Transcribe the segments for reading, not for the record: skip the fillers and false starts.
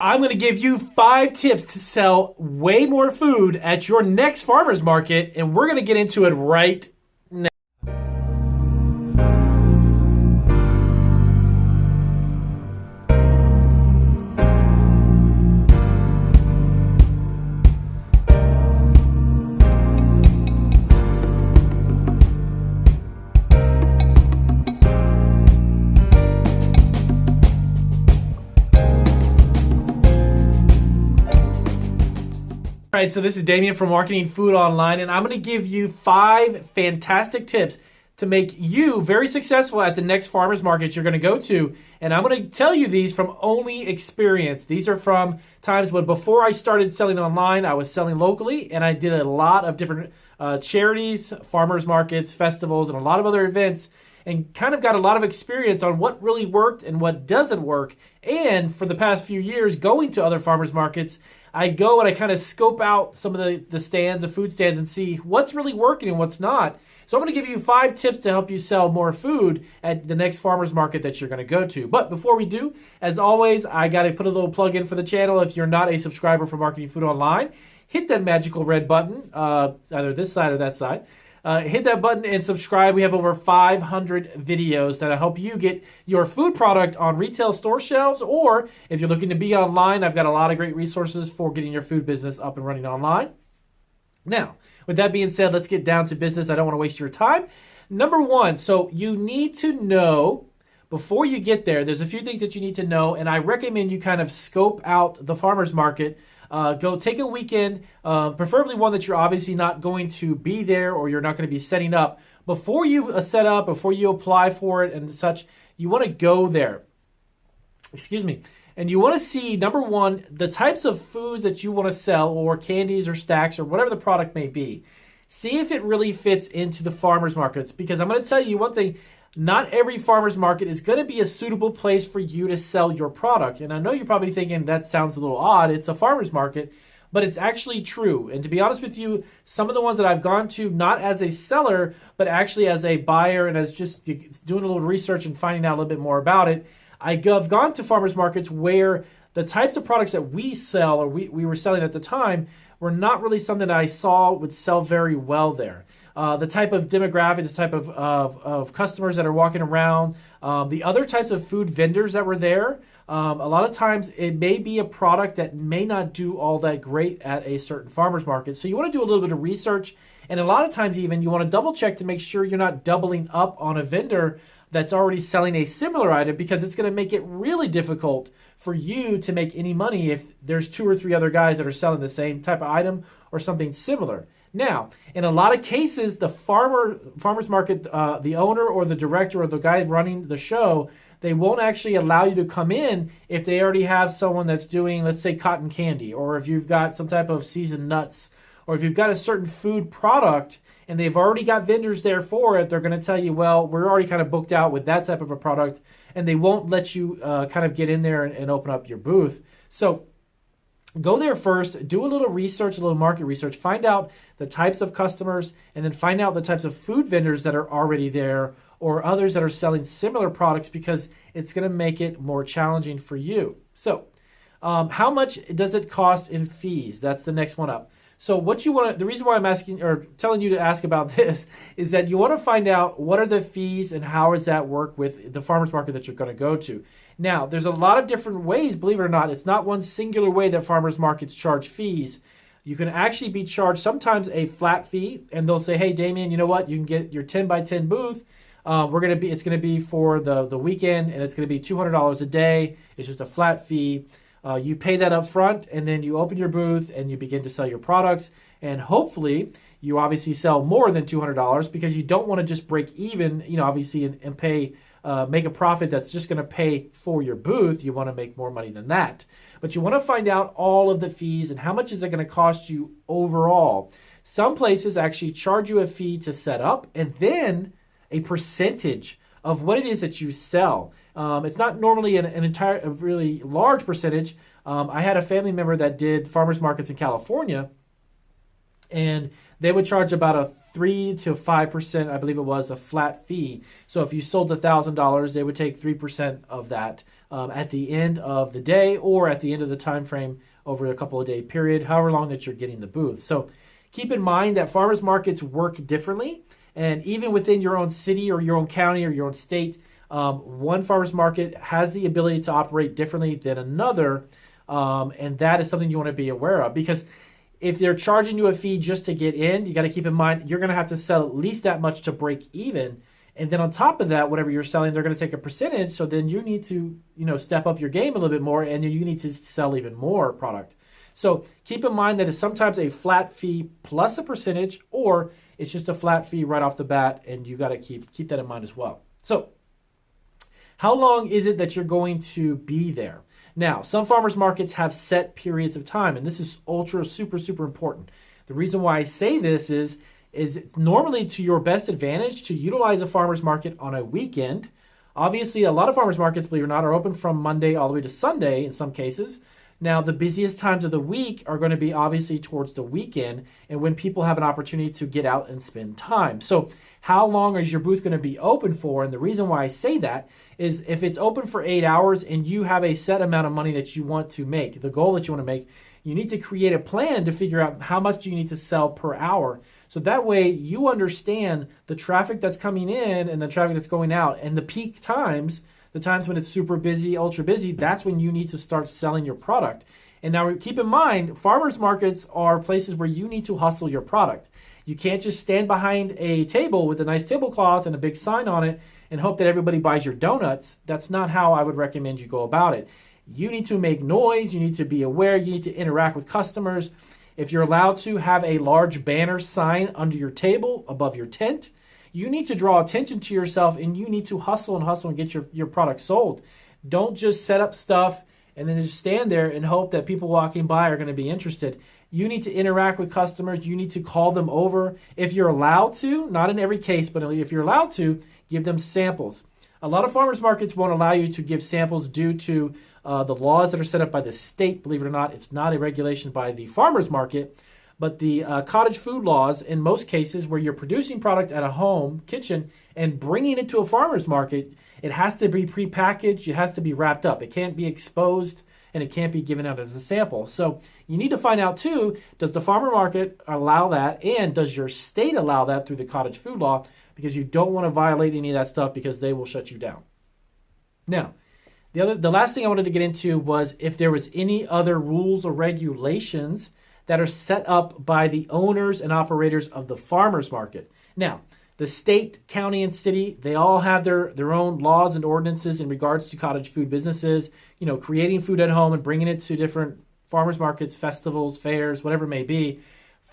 I'm going to give you 5 tips to sell way more food at your next farmer's market, and we're going to get into it right now. All right, so this is Damien from Marketing Food Online, and I'm going to give you 5 fantastic tips to make you very successful at the next farmer's market you're going to go to. And I'm going to tell you these from only experience. These are from times when before I started selling online, I was selling locally, and I did a lot of different charities, farmers markets, festivals, and a lot of other events, and kind of got a lot of experience on what really worked and what doesn't work. And for the past few years, going to other farmers markets, I go and I kind of scope out some of the stands, the food stands, and see what's really working and what's not. So I'm going to give you 5 tips to help you sell more food at the next farmer's market that you're going to go to. But before we do, as always, I got to put a little plug in for the channel. If you're not a subscriber for Marketing Food Online, hit that magical red button, either this side or that side. Hit that button and subscribe. We have over 500 videos that'll help you get your food product on retail store shelves, or if you're looking to be online, I've got a lot of great resources for getting your food business up and running online. Now, with that being said, let's get down to business. I don't want to waste your time. Number 1, so you need to know before you get there, there's a few things that you need to know, and I recommend you kind of scope out the farmer's market. Go take a weekend, preferably one that you're obviously not going to be there or you're not going to be setting up. Before you set up, before you apply for it and such, you want to go there. And you want to see, number 1, the types of foods that you want to sell, or candies or snacks or whatever the product may be. See if it really fits into the farmers markets, because I'm going to tell you one thing. Not every farmer's market is going to be a suitable place for you to sell your product. And I know you're probably thinking that sounds a little odd. It's a farmer's market, but it's actually true. And to be honest with you, some of the ones that I've gone to, not as a seller, but actually as a buyer and as just doing a little research and finding out a little bit more about it, I've gone to farmer's markets where the types of products that we sell, or we were selling at the time, were not really something that I saw would sell very well there. The type of demographic, the type of customers that are walking around, the other types of food vendors that were there, a lot of times it may be a product that may not do all that great at a certain farmer's market. So you want to do a little bit of research, and a lot of times even you want to double check to make sure you're not doubling up on a vendor that's already selling a similar item, because it's going to make it really difficult for you to make any money if there's 2 or 3 other guys that are selling the same type of item or something similar. Now, in a lot of cases, the farmer's market, the owner or the director or the guy running the show, they won't actually allow you to come in if they already have someone that's doing, let's say, cotton candy, or if you've got some type of seasoned nuts, or if you've got a certain food product and they've already got vendors there for it, they're going to tell you, well, we're already kind of booked out with that type of a product, and they won't let you kind of get in there and open up your booth. So go there first, do a little research, a little market research, find out the types of customers, and then find out the types of food vendors that are already there or others that are selling similar products, because it's going to make it more challenging for you. So how much does it cost in fees? That's the next one up. So what you want to, the reason why I'm asking or telling you to ask about this is that you want to find out what are the fees and how does that work with the farmer's market that you're going to go to. Now, there's a lot of different ways, believe it or not. It's not one singular way that farmers markets charge fees. You can actually be charged sometimes a flat fee, and they'll say, hey, Damien, you know what? You can get your 10 by 10 booth. It's going to be for the weekend, and it's going to be $200 a day. It's just a flat fee. You pay that up front, and then you open your booth and you begin to sell your products. And hopefully you obviously sell more than $200, because you don't want to just break even, obviously, and pay, make a profit that's just going to pay for your booth. You want to make more money than that. But you want to find out all of the fees and how much is it going to cost you overall. Some places actually charge you a fee to set up and then a percentage of what it is that you sell. It's not normally a really large percentage. I had a family member that did farmers markets in California, and they would charge about 3 to 5%, I believe it was, a flat fee. So if you sold $1,000, they would take 3% of that at the end of the day or at the end of the time frame over a couple of day period, however long that you're getting the booth. So keep in mind that farmers markets work differently. And even within your own city or your own county or your own state, one farmers market has the ability to operate differently than another. And that is something you want to be aware of, because if they're charging you a fee just to get in, you got to keep in mind you're going to have to sell at least that much to break even. And then on top of that, whatever you're selling, they're going to take a percentage. So then you need to, step up your game a little bit more, and then you need to sell even more product. So keep in mind that it's sometimes a flat fee plus a percentage, or it's just a flat fee right off the bat, and you got to keep that in mind as well. So how long is it that you're going to be there? Now, some farmers markets have set periods of time, and this is super important. The reason why I say this is it's normally to your best advantage to utilize a farmers market on a weekend. Obviously, a lot of farmers markets, believe it or not, are open from Monday all the way to Sunday in some cases. Now, the busiest times of the week are going to be obviously towards the weekend and when people have an opportunity to get out and spend time. So how long is your booth going to be open for? And the reason why I say that is if it's open for 8 hours and you have a set amount of money that you want to make, the goal that you want to make, you need to create a plan to figure out how much you need to sell per hour. So that way you understand the traffic that's coming in and the traffic that's going out, and the peak times, the times when it's super busy, ultra busy, that's when you need to start selling your product. And now keep in mind, farmers markets are places where you need to hustle your product. You can't just stand behind a table with a nice tablecloth and a big sign on it and hope that everybody buys your donuts. That's not how I would recommend you go about it. You need to make noise. You need to be aware. You need to interact with customers. If you're allowed to have a large banner sign under your table above your tent, you need to draw attention to yourself, and you need to hustle and get your product sold. Don't just set up stuff and then just stand there and hope that people walking by are going to be interested. You need to interact with customers. You need to call them over. If you're allowed to, not in every case, but if you're allowed to, give them samples. A lot of farmers markets won't allow you to give samples due to the laws that are set up by the state. Believe it or not, it's not a regulation by the farmers market, but the cottage food laws, in most cases where you're producing product at a home kitchen and bringing it to a farmer's market, it has to be prepackaged, it has to be wrapped up. It can't be exposed, and it can't be given out as a sample. So you need to find out too, does the farmer market allow that, and does your state allow that through the cottage food law? Because you don't want to violate any of that stuff, because they will shut you down. Now, the last thing I wanted to get into was if there was any other rules or regulations that are set up by the owners and operators of the farmers market. Now, the state, county, and city, they all have their own laws and ordinances in regards to cottage food businesses, creating food at home and bringing it to different farmers markets, festivals, fairs, whatever it may be.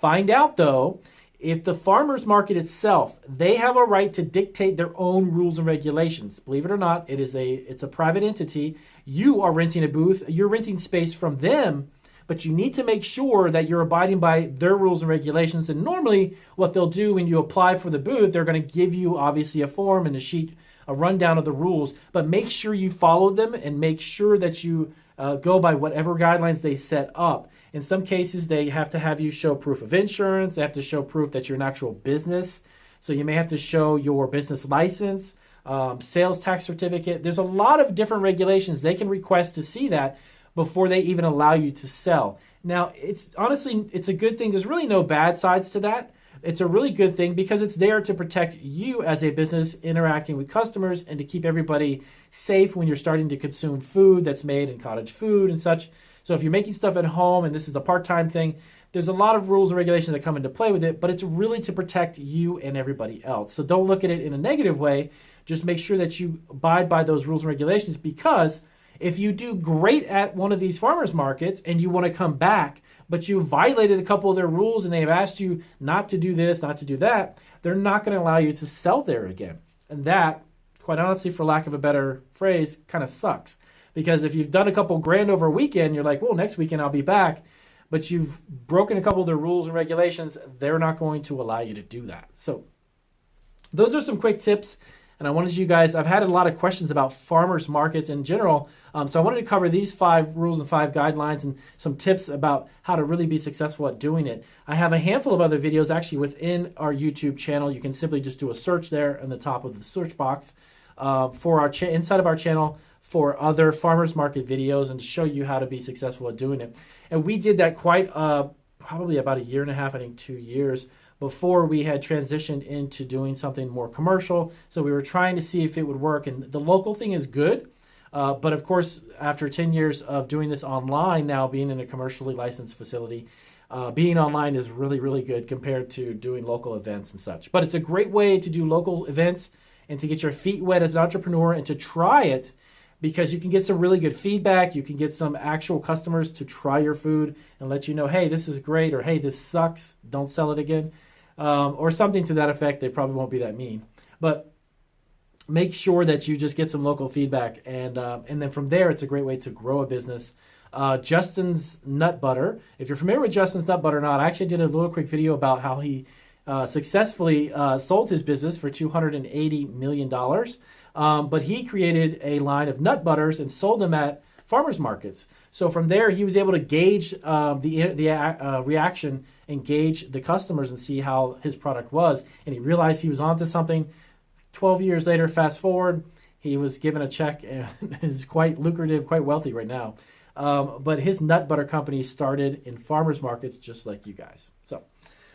Find out, though, if the farmers market itself, they have a right to dictate their own rules and regulations. Believe it or not, it's a private entity. You are renting a booth. You're renting space from them, but you need to make sure that you're abiding by their rules and regulations. And normally what they'll do when you apply for the booth, they're going to give you obviously a form and a sheet, a rundown of the rules, but make sure you follow them and make sure that you go by whatever guidelines they set up. In some cases, they have to have you show proof of insurance. They have to show proof that you're an actual business. So you may have to show your business license, sales tax certificate. There's a lot of different regulations. They can request to see that before they even allow you to sell. Now, it's a good thing. There's really no bad sides to that. It's a really good thing because it's there to protect you as a business interacting with customers and to keep everybody safe when you're starting to consume food that's made in cottage food and such. So if you're making stuff at home and this is a part-time thing, there's a lot of rules and regulations that come into play with it, but it's really to protect you and everybody else. So don't look at it in a negative way. Just make sure that you abide by those rules and regulations, because if you do great at one of these farmers markets and you want to come back, but you violated a couple of their rules and they have asked you not to do this, not to do that, they're not going to allow you to sell there again. And that, quite honestly, for lack of a better phrase, kind of sucks. Because if you've done a couple grand over a weekend, you're like, well, next weekend I'll be back. But you've broken a couple of their rules and regulations, they're not going to allow you to do that. So those are some quick tips And I wanted you guys, I've had a lot of questions about farmers markets in general. So I wanted to cover these 5 rules and 5 guidelines and some tips about how to really be successful at doing it. I have a handful of other videos actually within our YouTube channel. You can simply just do a search there in the top of the search box for our inside of our channel for other farmers market videos and to show you how to be successful at doing it. And we did that quite probably about a year and a half, I think 2 years, before we had transitioned into doing something more commercial. So we were trying to see if it would work. And the local thing is good. But of course, after 10 years of doing this online, now being in a commercially licensed facility, being online is really, really good compared to doing local events and such. But it's a great way to do local events and to get your feet wet as an entrepreneur and to try it, because you can get some really good feedback. You can get some actual customers to try your food and let you know, hey, this is great, or hey, this sucks, don't sell it again, or something to that effect. They probably won't be that mean. But make sure that you just get some local feedback, and then from there, it's a great way to grow a business. Justin's Nut Butter. If you're familiar with Justin's Nut Butter or not, I actually did a little quick video about how he successfully sold his business for $280 million. But he created a line of nut butters and sold them at farmers markets. So from there, he was able to gauge the reaction and gauge the customers and see how his product was. And he realized he was onto something. 12 years later, fast forward, he was given a check and is quite lucrative, quite wealthy right now. But his nut butter company started in farmers markets just like you guys. So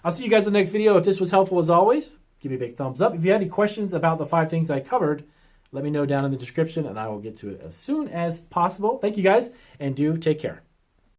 I'll see you guys in the next video. If this was helpful as always, give me a big thumbs up. If you have any questions about the 5 things I covered, let me know down in the description and I will get to it as soon as possible. Thank you guys, and do take care.